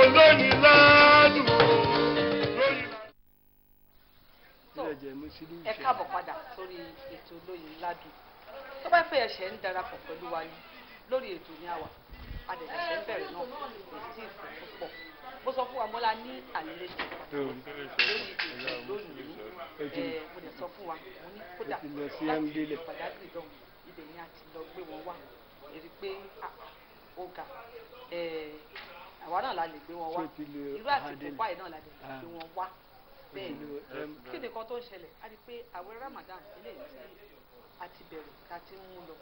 olóyin ládùn. ẹ káàbọ̀ padà sórí ètò olóyin ládùn. tó bá fẹ́ ẹ̀ṣẹ̀ ń darapọ̀ pẹ̀lú wa ní lórí ètò ní àwà adẹ̀ṣẹ̀ ń bẹ̀rẹ̀ náà èsì ìfẹ́ púpọ̀. mo sọ fún wa mọ́lá ní àlejò lórí ètò lónìí mo lè sọ fún wa mo ní kódà láti Badagry dán ibẹ̀ ni a ti lọ gbé wọn wá èrí pé ó ga àwa náà la lè gbé wọn wá irú àsìkò báyìí náà la lè gbé wọn wá bẹ́ẹ̀ ni kí nìkan tó ń ṣẹlẹ̀ a rí pé àwẹ̀ Ramadan eléyìí tí a ti bẹ̀rẹ̀ ká ti ń mú lọ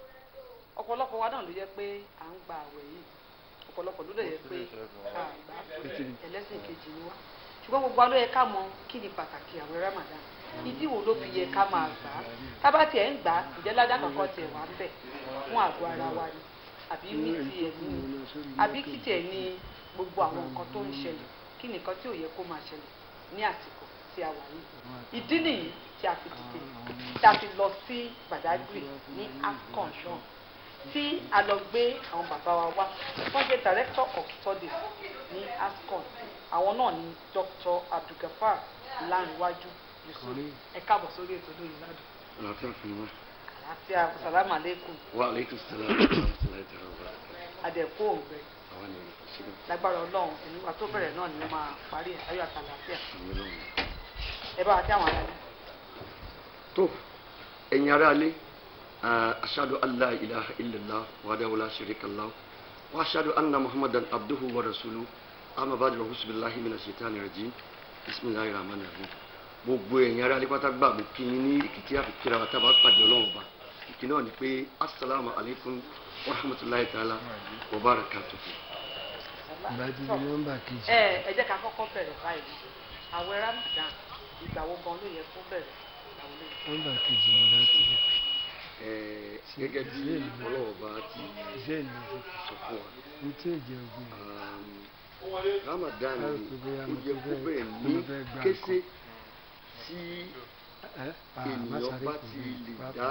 ọ̀pọ̀lọpọ̀ wa náà ló yẹ pé à ń gba àwẹ̀ yìí ọ̀pọ̀lọpọ̀ ló lè yẹ pé àgbà ẹlẹ́sìn kejì ni wá ṣùgbọ́n gbogbo aló yẹ ká mọ kí ni pàtàkì àwẹ̀ Ramadan ìdí wo ló fi yẹ ká máa gbà á tábà tiẹ̀ ń gbà á ǹjẹ́ ládàá kankan tiẹ̀ wá ń bẹ̀ fún àgọ́ ara wa ni àbí ní tiẹ̀ ní àbí kí tiẹ̀ ní gbogbo àwọn nǹkan tó ń ṣẹlẹ̀ kí nìkan tí ò yẹ kó máa ṣẹlẹ̀ ní àsìkò tí a wà yìí ìdí nìyí tí a fi dìde tí a fi lọ sí Badagry ní AFCON náà tí a lọ gbé àwọn bàbá wa wá wọ́n jẹ́ director of studies ní AFCON àwọn náà ní Dr. Abdulgafar Lanrewaju Yusuf ẹ káàbọ̀ sórí ètò lóyìn ládùn. àlàáfíà fún wa. àlàáfíà salamu aleykum. wa aleykum salaam wa rahmatulahi ta'ala. adẹ̀kú òǹgbẹ. àwọn ni ṣígbà. lágbára Ọlọ́run ẹni wa tó bẹ̀rẹ̀ náà ni wọ́n máa parí ẹ̀ ayọ̀ àtàlàáfíà. ẹ bá wa kí àwọn aráàlú. tó ẹ̀yin aráalé ashadu an la ilaha illallah wahdahu la sharika lahu wa ashadu anna muhammadan abduhu wa rasuluhu amma ba'du billahi minash shaitani rajim bismillahir rahmanir rahim. gbogbo ẹ̀yin aráalé pátá gbà mí kí n ní ìkìtì àfikìrà wa tábà pàdé Ọlọ́run ọba ìkìtì náà ni pé assalamu alaikum wa rahmatulahi ta'ala wa barakatuhu. ẹ jẹ́ ká kọ́kọ́ bẹ̀rẹ̀ báyìí àwẹ̀ Ramadan ìgbà wo gan ló yẹ kó bẹ̀rẹ̀ nọ́mbà kejì ni láti rí. gẹ́gẹ́ bí ọlọ́ọ̀bá ti sọ fún wa. n tí ì jẹ́ ogun. Ramadan ó yẹ kó bẹ̀rẹ̀ ní kése tí ènìyàn bá ti lè dá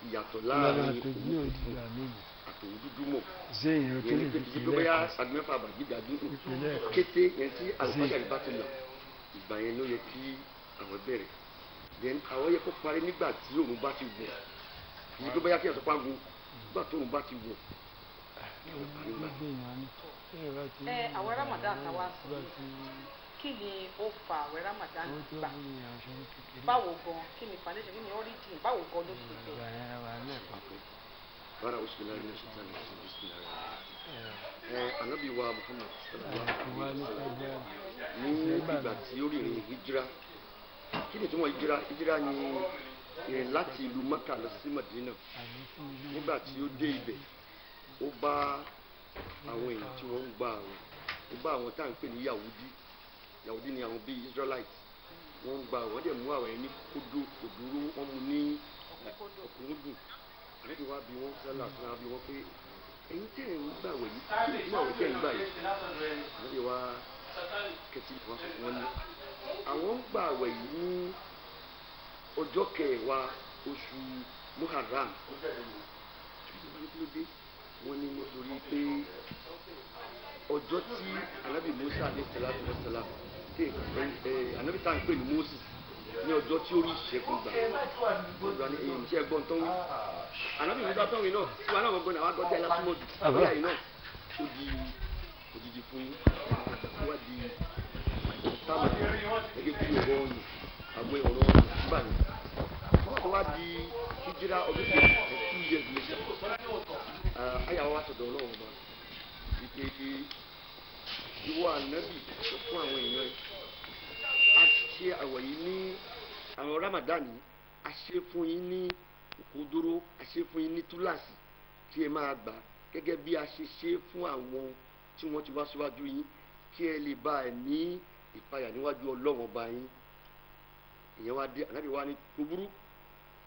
ìyàtọ̀ láàrin àtòwú dúdú mọ̀. yẹn ní pé kí ló bóyá agbẹ́fà àbàgbìgbà dúdú kété yẹn tí àlùfáàjà bá ti lọ ìgbà yẹn ló yẹ kí àwọn bẹ̀rẹ̀ then àwọn yẹ kó parí nígbà tí òun bá ti wọ̀ èyí tó bá yá kí ẹ̀sọ́ pàgùn nígbà tó òun bá ti wọ̀. àwẹ̀ Ramadan táwa sí kí ni ó fa àwẹ̀ Ramadan gbà báwo gan kí ni foundation kí ni origin báwo gan ló ṣe bẹ̀rẹ̀. bára bisimilayi ní ṣètò àná bisimilayi. anabi wa Muhammad sallallahu alaihi wa sallam ní ìgbà tí ó rìnrìn hijira kí ni tí wọ́n hijira ni ìrìn láti ìlú Mẹ́kà lọ sí Madina nígbà tí ó dé ibẹ̀ ó bá àwọn èèyàn tí wọ́n ń gba àwọn ó bá àwọn tá à ń pè ní Yahudi ni àwọn bíi Israelite wọ́n ń gba àwọn dẹ̀ mú àwọn ẹni kódó òdúró wọ́n mú ní ọkùnrin dùn àlejò wa bí wọ́n sẹ́lá fún wa bí wọ́n pé ẹ̀yin tẹ̀ ń gbà wẹ̀ yìí kí àwọn tẹ̀ ń gbà yìí àlejò wa kẹtì ìfọwọ́ sọ fún wọn ní àwọn ń gbà wẹ̀ yìí ní ọjọ́ kẹwàá oṣù Muharram wọ́n ní nítorí pé ọjọ́ tí anabi Musa alayhi salatu wa salam anabi tá à ń pè ní Moses ní ọjọ́ tí ó rí ìṣẹ́gun gbà ọjọ́ ní èyí iṣẹ́ ẹgbọ́n tó ń wí anabi Musa tó ń wí náà tí wọn náà wọ́n gbọ́n náà wọ́n gbọ́dọ̀ ẹ̀ lásìmọ́dù ọ̀rẹ́ yìí náà ó di òjijì fún yín wá di sáàmù gẹ́gẹ́ bí ọ̀rọ̀ ọ̀nù àwọn ọ̀rọ̀ ọ̀nù nígbà yẹn wọ́n wá di hijira ọdún tó 2 years later ayàwó wa sọ̀dọ̀ ọlọ́run ọba wípé ìwọ ànábì tó fún àwọn èèyàn ẹ̀ a ṣe àwọ̀ yìí ní àwọn Ramadan yìí a ṣe fún yín ní òkodoro a ṣe fún yín ní túláàsì kí ẹ máa gbà gẹ́gẹ́ bí a ṣe ṣe fún àwọn tí wọ́n ti wá síwájú yín kí ẹ lè bá ẹ ní ìpayà níwájú ọlọ́run ọba yín ìyẹn wá dé ànábì wá ní kúburú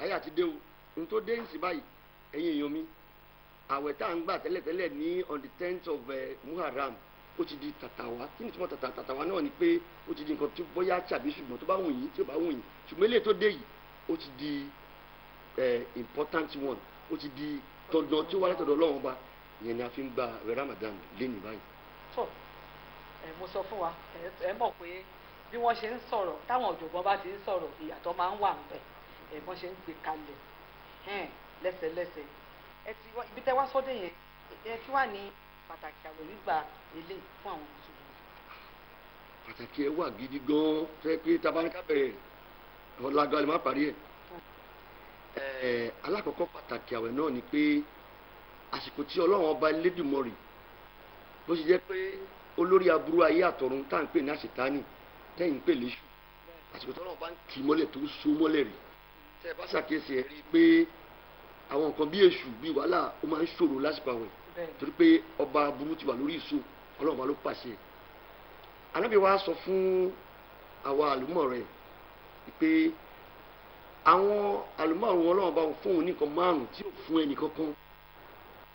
ayé àti dé o n tó dé ìsìn báyìí ẹ̀yin èèyàn mi àwẹ̀ tá à ń gbà tẹ́lẹ̀tẹ́lẹ̀ ní on the 10th of Muharram ó ti di tàtàwá kí ni tí wọ́n tàtàwá náà ni pé ó ti di nǹkan tó bóyá tàbí ṣùgbọ́n tó bá wù yín tí ó bá wù yín ṣùgbọ́n eléyìí tó dé yìí ó ti di important one ó ti di dandan tí ó wá látọ̀dọ̀ ọlọ́run ọba ìyẹn ni a fi ń gba àwẹ̀ Ramadan lẹ́nu báyìí. tó mo sọ fún wa ẹ mọ̀ pé bí wọ́n ṣe ń sọ̀rọ̀ táwọn ọ̀jọ̀gbọ́n bá ti ń sọ̀rọ̀ ìyàtọ̀ máa ń wà ńbẹ̀ wọ́n ṣe ń gbé kalẹ̀ lẹ́sẹ̀lẹ́sẹ̀ ibi tẹ́ wá sọ́dẹ̀ yẹn kí wà ní pàtàkì àwẹ̀ gbígbà ilé fún àwọn mùsùlùmí. pàtàkì ẹ wà gidi gan tó yẹ pé tabaníkà bẹ̀rẹ̀ ọ̀làgbà lè má parí ẹ̀. alákọ̀ọ́kọ́ pàtàkì àwẹ̀ náà ni pé àsìkò tí ọlọ́run ọba Elédùmarè bó ṣe jẹ́ pé olórí aburú ayé àtọ̀run tá à ń pè ní àṣetánì tẹ́yìn ń pè léṣù àsìkò tí ọlọ́run bá ń kì í mọ́lẹ̀ tó so mọ́lẹ̀ rí tẹ́ ẹ bá ṣàkíyèsí ẹ rí i pé àwọn nǹkan bí èṣù bí wàhálà ó máa ń ṣòro lásìkò àwẹ̀ torí pé ọba aburú ti wà lórí ìṣó ọlọ́run bá ló pàṣẹ. Ànábì wa sọ fún àwa àlùmọ̀ rẹ̀ pé àwọn àlùmọ̀ àwọn ọlọ́run bá fún òun ní nǹkan márùn-ún tí ò fún ẹnì kankan.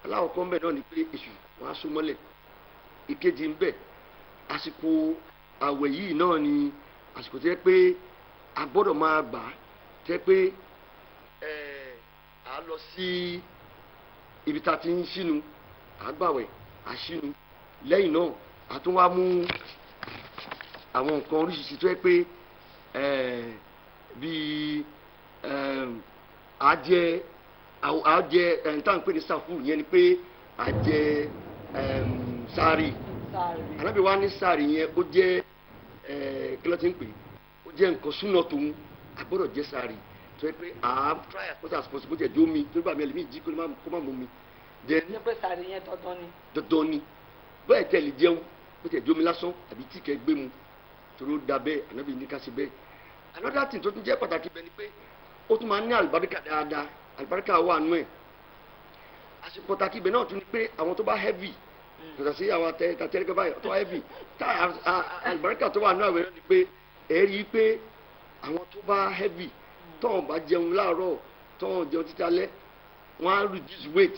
Aláwọ̀ kan bẹ̀ náà ni pé èṣù wọn á so mọ́lẹ̀. Ìkejì ń bẹ àsìkò àwẹ̀ yìí náà ni àsìkò tó yẹ pé a gbọ́dọ̀ máa gbà á tó yẹ pé a lọ sí ibi tá a ti ń ṣínu àgbàwẹ̀ àṣínu lẹ́yìn náà a tún wá mú àwọn nǹkan oríṣiríṣi tó yẹ pé bíi àjẹ tá à ń pè ní sàfù yẹn ni pé àjẹ sáárì Ànábì wa ní sáárì yẹn ó jẹ́ kí ló ti ń pè ó jẹ́ nǹkan súnà tòun a gbọ́dọ̀ jẹ sáárì tó yẹ pé try as much as possible jẹ jómi tó bá mi ẹlẹ́mìí jí kó má mú mi. ní pé sáárì yẹn dandan ni. dandan ni bẹ́ẹ̀ tẹ̀ lè jẹun bó tẹ̀ jómi lásán àbí tí kẹ́ gbé mu torí ó da bẹ́ẹ̀ Ànábì ní ká ṣe bẹ́ẹ̀. another thing tó tún jẹ́ pàtàkì bẹ́ẹ̀ ni pé ó tún máa ń ní àlùbáríkà dáadáa àlùbáríkà wà nù ẹ̀. àṣepọ̀ pàtàkì bẹ́ẹ̀ náà tún ni pé àwọn tó bá heavy yàtọ̀ sí àwọn àtẹ̀rẹ́gbẹ́ báyìí tó heavy tá àlùbáríkà tó wà nù àwẹ̀ náà ni pé ẹ̀ rí i pé àwọn tó bá heavy tọ́wọ́n bá jẹun láàárọ̀ tọ́wọ́n jẹun títí alẹ́ wọ́n á reduce weight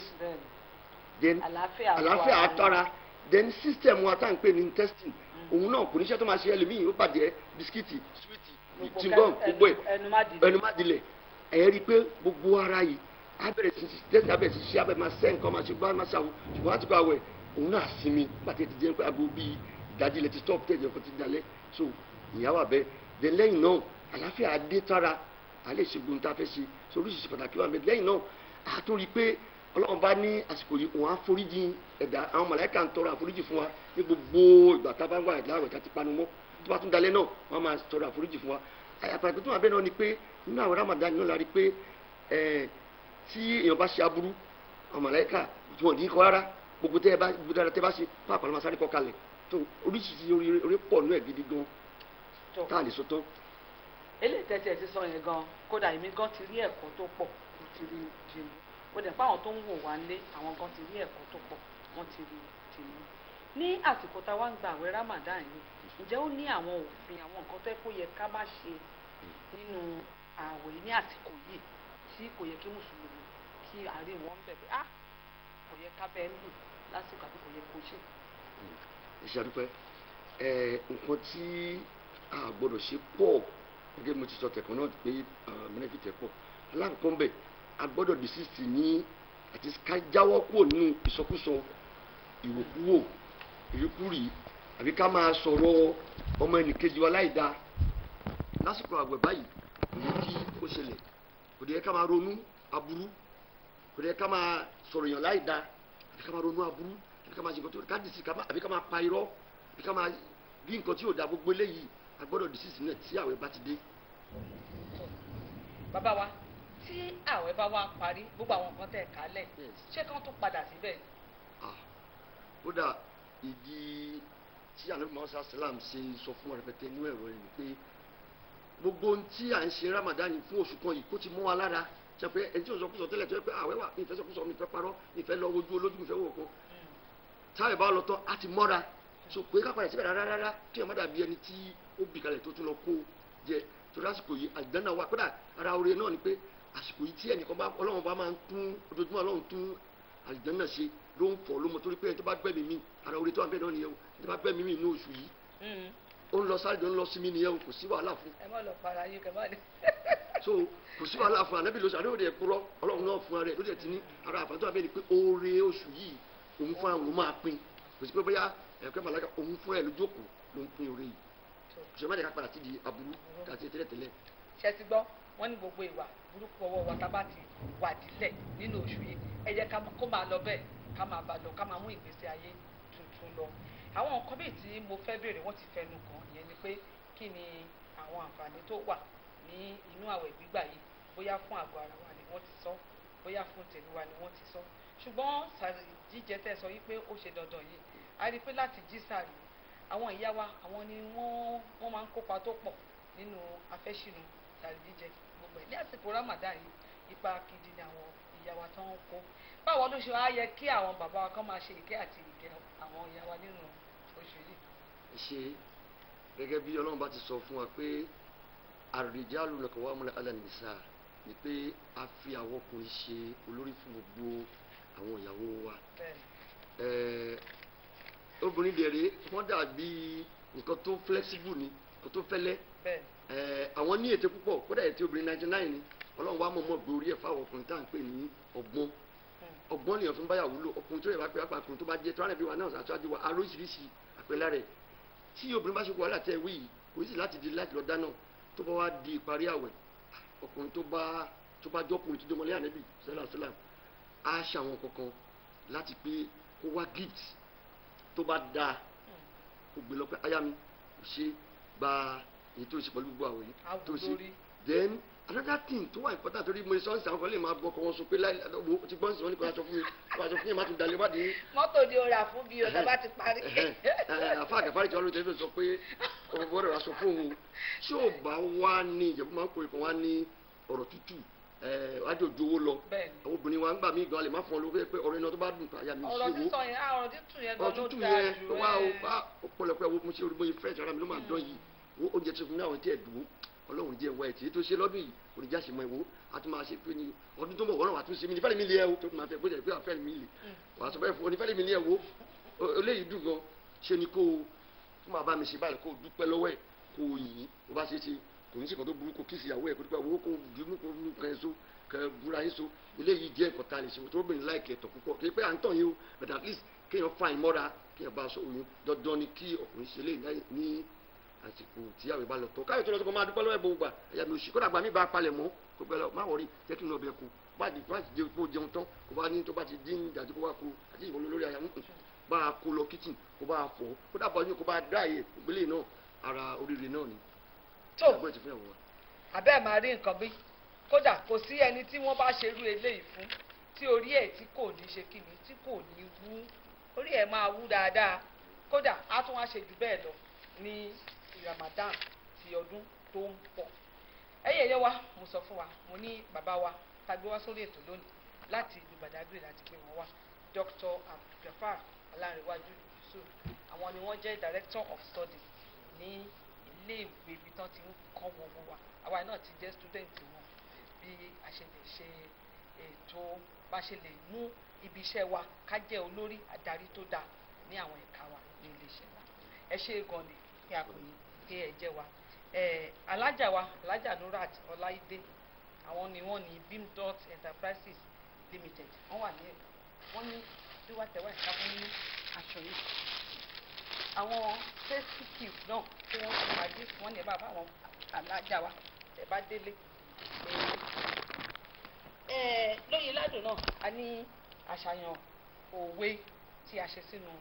then àlàáfíà àtọ́ra then system wa tá à ń pè ní intestine òun náà kò ní iṣẹ́ tó máa ṣe ẹlòmíì ó bàjẹ́ bisikíìtì sweetie tingbọ́n gbogbo ẹ̀ ẹnu má dilẹ̀ ẹ̀ rí i pé gbogbo ara yìí abẹ́rẹ́ sí tẹ́sí abẹ́rẹ́ sí ṣe abẹ́ máa sẹ́ nǹkan máa ṣe gbá máa ṣàwọn ṣùgbọ́n láti gba àwẹ̀ òun náà sinmi pàtẹ́ ti jẹ́ pé aago bíi ìdajì lẹ ti stop tẹ̀ jẹ́ kó ti dalẹ̀ so ìyá wà bẹ́ẹ̀ then lẹ́yìn náà àlàáfíà adé tára alẹ́ ìṣègùn tá a fẹ́ ṣe so oríṣiríṣi pàtàkì wà bẹ́ẹ̀ lẹ́yìn náà a tó rí i pé Ọlọ́run bá ní àsìkò yìí òun á foríjì ẹ̀dá àwọn màláíkà ń tọrọ àforíjì fún wa ní gbogbo ìgbà tá a bá ń wà láwẹ̀ tá ti panu mọ́ tó bá tún dalẹ̀ náà wọ́n máa tọrọ àforíjì fún wa àpàtàkì tó wà bẹ́ẹ̀ náà ni pé nínú àwọn Ramadan náà la rí i pé tí èèyàn bá ṣe aburú àwọn màláíkà tí wọ́n ní kọ́ rárá gbogbo tẹ́ ẹ bá ṣe pàápàá ló máa sáré kọ́ kalẹ̀ tó oríṣiríṣi orí pọ̀ nú ẹ̀ gidi gan tá a lè sọ tán. eléyìí tẹ́tí ẹ̀ ti sọ yẹn gan kódà èmi gan ti rí ẹ̀kọ́ tó pọ̀ mo ti rí jìnnà ó dẹ̀ pé àwọn tó ń wò wá lé àwọn gan ti rí ẹ̀kọ́ tó pọ̀ wọ́n ti rí jìnnà. ní àsìkò tá a wá ń gba àwẹ̀ Ramadan yìí ǹjẹ́ ó ní àwọn òfin àwọn nǹkan tó kó yẹ ká má ṣe nínú àwẹ̀ ní àsìkò yìí tí kò yẹ kí mùsùlùmí kí àárín wọn ń bẹ̀ pé kò yẹ ká bẹ́ẹ̀ lù lásìkò àbí kò yẹ kó ṣe. ìṣàdúpẹ́ nǹkan tí a gbọ́dọ̀ ṣe pọ̀ gẹ́gẹ́ bí mo ti sọ tẹ̀kọ́ náà pé mẹ́nẹ́fì tẹ̀kọ́ alákọ̀ọ́ ń bẹ̀ a gbọ́dọ̀ desist ní àti ká jáwọ́ kúrò nínú ìsọkúsọ ìwòkúwò ìrúkúrì àbí ká máa sọ̀rọ̀ ọmọ ẹnìkejì wa láì dáa lásìkò àwẹ̀ báyìí kò yẹ kí ó ṣẹlẹ̀ kò yẹ ká máa ronú aburú kò yẹ ká máa sọ̀rọ̀ èèyàn láì dáa àbí ká máa ronú aburú àbí ká máa ṣe nǹkan tó ká dìsí àbí ká máa pa irọ́ àbí ká máa bí nǹkan tí yóò da gbogbo eléyìí a gbọ́dọ̀ desist náà tí àwẹ̀ bá ti dé. bàbá wa tí àwẹ̀ bá wá parí gbogbo àwọn nǹkan tẹ̀ kálẹ̀ ṣé kí wọ́n tún padà síbẹ̀. kódà ìdí tí Ànábì Muhammad sallam ṣe sọ fún rẹpẹtẹ inú ẹ̀rọ yìí pé gbogbo ohun tí à ń ṣe Ramadan fún oṣù kan yìí kó ti mú wa lára ṣe pé ẹni tí ò sọkúsọ tẹ́lẹ̀ tó yẹ pé àwẹ̀ wà ní ìfẹ́ sọkúsọ mi ìfẹ́ parọ́ mi ìfẹ́ lọ ojú olójú mi ìfẹ́ wò kan táwẹ̀ bá lọ tán á ti mọ́ra so pé ká padà síbẹ̀ rárá kí ọmọdé àbí ẹni tí ó bì kalẹ̀ tó tún lọ kó jẹ torí àsìkò yìí àdánà wà kódà ara oore náà ni pé àsìkò yìí tí ẹnìkan bá Ọlọ́run bá máa ń tún ojoojúmọ́ Ọlọ́run tún àlìjánná ṣe ló ń fọ̀ ló mọ torí pé ẹni tó bá gbẹ́mìí mi ara oore tó wà bẹ́ẹ̀ náà nìyẹn o ẹni tó bá gbẹ́mìí mi inú oṣù yìí ó ń lọ sáré ó ń lọ sí mi nìyẹn o kò sí wàhálà fún. ẹ má lọ para yín kẹ má dé. so kò sí wàhálà fún Ànábì lóṣù àdéhùn rẹ̀ kúrọ́ Ọlọ́run náà fún ara rẹ̀ ló dẹ̀ ti ní ara àfàtọ́ àbẹ́ ni pé oore oṣù yìí òun fún àwọn máa pín kò sí pé bóyá ẹ̀kọ́ màláka òun fún ẹ̀ lójókòó ló ń pín orí yìí ṣùgbọ́n má jẹ́ ká padà sí di aburú àti tẹ́lẹ̀tẹ́lẹ̀. ṣe ti gbọ́ wọ́n ní gbogbo ìwà burúkú ọwọ́ wa tábà ti wà dílẹ̀ nínú oṣù yìí ẹ jẹ́ kó máa lọ bẹ́ẹ̀ ká máa bá lọ ká máa mú ìgbésí ayé tuntun lọ. àwọn nǹkan bíi tí mo fẹ́ béèrè wọ́n ti fẹnu kàn ìyẹn ni pé kí ni àwọn àǹfààní tó wà ní inú àwẹ̀ gbígbà yìí bóyá fún àgọ́ ara wa ni wọ́n ti sọ bóyá fún tèmi wa ni wọ́n ti sọ ṣùgbọ́n sàrì jíjẹ tẹ́ sọ yìí pé ó ṣe dandan yìí a rí i pé láti jí sàrì àwọn ìyá wa àwọn ni wọ́n máa ń kópa tó pọ̀ nínú afẹ́sìnú sàrì jíjẹ gbogbo ẹ̀ ní àsìkò Ramadan yìí ipa gidi ni àwọn ìyá wa tó ń kó báwo ló ṣe wá yẹ kí àwọn bàbá wa kan máa ṣe ìkẹ́ àti ìkẹ́ àwọn ìyá wa nínú oṣù yìí. ṣe gẹ́gẹ́ bí Ọlọ́run bá ti sọ fún wa pé ar-rijalu qawwamuna 'ala an-nisa ni pé a fi àwọn ọkùnrin ṣe olórí fún gbogbo àwọn ìyàwó wa. Obìnrin dẹ̀rẹ̀ wọ́n dàbí nǹkan tó flexible ni nǹkan tó fẹ́lẹ́. Àwọn ní ète púpọ̀ kódà ète obìnrin 99 ni Ọlọ́run wa mọ̀ọ́mọ̀ gbé orí ẹ̀ fáwọn ọkùnrin tá à ń pè ní ọgbọ́n. Ọgbọ́n nìyẹn fún báyàwó lò ọkùnrin tó yẹ bá pé apàkùnrin tó bá jẹ́ tó rán ẹbí wa náà àtúwájú wa aróríṣiríṣi àpẹẹrẹ rẹ̀ tí obìnrin bá ṣe kó wàhálà tẹ́ wí yìí kò sí láti di láti lọ dáná tó bá wá di ìparí àwẹ̀ ọkùnrin tó bá jọkùnrin tó jọmọlẹ́ ànẹ́bì sẹ́lá á ṣàwọn kankan láti pé kó wá gift tó bá dáa kó gbé lọ pé aya mi kò ṣe gba èyí tó ṣe pẹ̀lú gbogbo àwẹ̀ yìí tó ṣe then another thing tó wà important torí mo sọ ń sàn kan lè máa gbọ́ kọ́ wọn sọ pé láìláwọ̀ ti gbọ́n sí wọn ní kò aṣọ fún mi kò aṣọ fún yẹn má tún dalẹ̀ wádìí. mọ́tò ni o rà fún bí o tó bá ti parí. àfa àgàfárí tí wọn ló tẹ́lẹ̀ sọ pé ọmọ bọ́dọ̀ aṣọ fún òun tí ò bá wá ní ìjẹ̀bú máa ń kórè kan wá ní ọ̀rọ̀ tútù wájú òjò owó lọ àwọn obìnrin wa ń gbà mí gan alẹ́ má fún ọ lówó pé ọ̀rọ̀ iná tó bá dùn àyà mi ṣe wo ọ̀rọ̀ tútù yẹn wá ọ̀pọ̀lọpọ̀ wo mo ṣe orí bóyá fẹ́ẹ̀ sára mi ló máa dán yìí oúnjẹ tuntun náà wọ́n ti ẹ̀ dùn Ọlọ́run jẹ́ ìwọ ẹ̀tì tó ṣe lọ́dún yìí kò ní jáṣe mọ́ ìwọ a tún máa ṣe pé ní ọdún tó ń bọ̀ wọ́n náà wà tún ṣe mí ní fẹ́lẹ́ mi lé ẹ̀ o tó máa fẹ́ bó ṣe pé àfẹ́ mi lè wà á sọ bẹ́ẹ̀ fún ọ ní fẹ́lẹ́ mi lé ẹ̀ wo eléyìí dùn gan ṣe ni kó o tó máa bá mi ṣe báyìí kó o dúpẹ́ lọ́wọ́ ẹ̀ kó o yìn ó bá ṣe ṣe kò ní sí kan tó burú kó kíìsì ìyàwó ẹ̀ kó dúpẹ́ owó kó dùnú kó nù kan so kẹ búra yín so eléyìí jẹ́ nǹkan tá a lè ṣe tó bìnrin láìkẹ́ ẹ̀tọ́ púpọ̀ kí pé à ń tàn yín o but at least kéèyàn fa ìmọ́ra kéèyàn bá aṣọ òyìn dandan ni kí ọkùnrin ṣe lè ní àsìkò tí àwẹ̀ bá lọ tọ́ káyọ̀ tó lọ sọ́kọ́ máa dúpẹ́ lọ́wọ́ ẹ̀ bó gbà ẹ̀yà mi ò sí kódà gba mi bá palẹ̀ mọ́ kó gbẹ lọ má wọrí jẹ́ kí n lọ bẹ kó má ti jẹ kó jẹun tán kó bá ní tó bá ti dín ìdájí kó bá kó àti ìwọ lórí àyà mú bá a kó lọ kitchen kó bá a fọ kódà bọ́ ní kó bá a dá àyè ìgbélé náà ara oríire náà ni. tó abẹ́ máa rí nǹkan bí kódà kò sí ẹni tí wọ́n bá ṣerú eléyìí fún tí orí ẹ̀ tí kò ní ṣe kíni tí kò ní wú orí ẹ̀ máa wú dáadáa kódà á tún wá ṣe jù bẹ́ẹ̀ lọ ní Ramadan ti ọdún tó ń pọ̀ ẹ̀yẹ̀ yẹ wa mo sọ fún wa mo ní bàbá wa tàgbé wá sórí ètò lónìí láti ìlú Badagry láti pé wọ́n wá Dr. Abdulgafar Ọlárẹ̀wájú Yusuf àwọn ni wọ́n jẹ́ Director of Studies ní ilé ìwé ibi tán ti ń kọ́ gbogbo wa àwa náà ti jẹ́ student wọn bí a ṣe lè ṣe ètò bá ṣe lè mú ibi iṣẹ́ wa ká jẹ́ olórí adarí tó dáa ní àwọn ẹ̀ka wa ní ilé iṣẹ́ wa ẹ ṣe é gan ni kí a kò ní kí ẹ jẹ́ wa alájà Nurat Ọláìdé àwọn ni wọ́n ní Bimdot Enterprises Limited wọ́n ní bí wàá tẹ̀wá ìka fún ní aṣọ yìí àwọn safety kit náà tí wọ́n ti máa dé wọ́n ní ẹ bá bá àwọn alájà wa ẹ bá délé lóyin ládùn náà a ní àṣàyàn òwe tí a ṣe sínú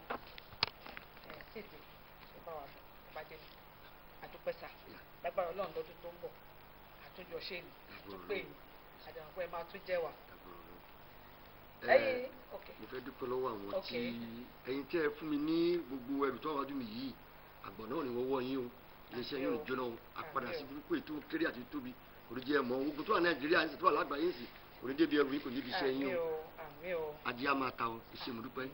síìtì tó bá wà lọ bá délé àdúpẹ́sà lágbára Ọlọ́run lọ́dún tó ń bọ̀ àtúnjọ ṣe ni àtúnpè ni àdàmọ̀ pé ẹ máa tún jẹ́ wa. mo fẹ́ dúpẹ́ lọ́wọ́ àwọn tí ẹ̀yin tẹ́ ẹ fún mi ní gbogbo ẹrù tó wà wájú mi yìí àgbọ̀n náà ni wọ́n wọ́ yín o iléeṣẹ́ yóò jóná o àpadà sí burúkú ètò kéré àti tóbi òrìjẹ ẹ̀mọ́ ogun tó wà Nàìjíríà ní ìsètò àlágbàáyé ń sìn òrìjẹ bí ẹrù yín kò ní ibi iṣẹ́ yín o adìyẹ máa ta o ìṣe mo dúpẹ́.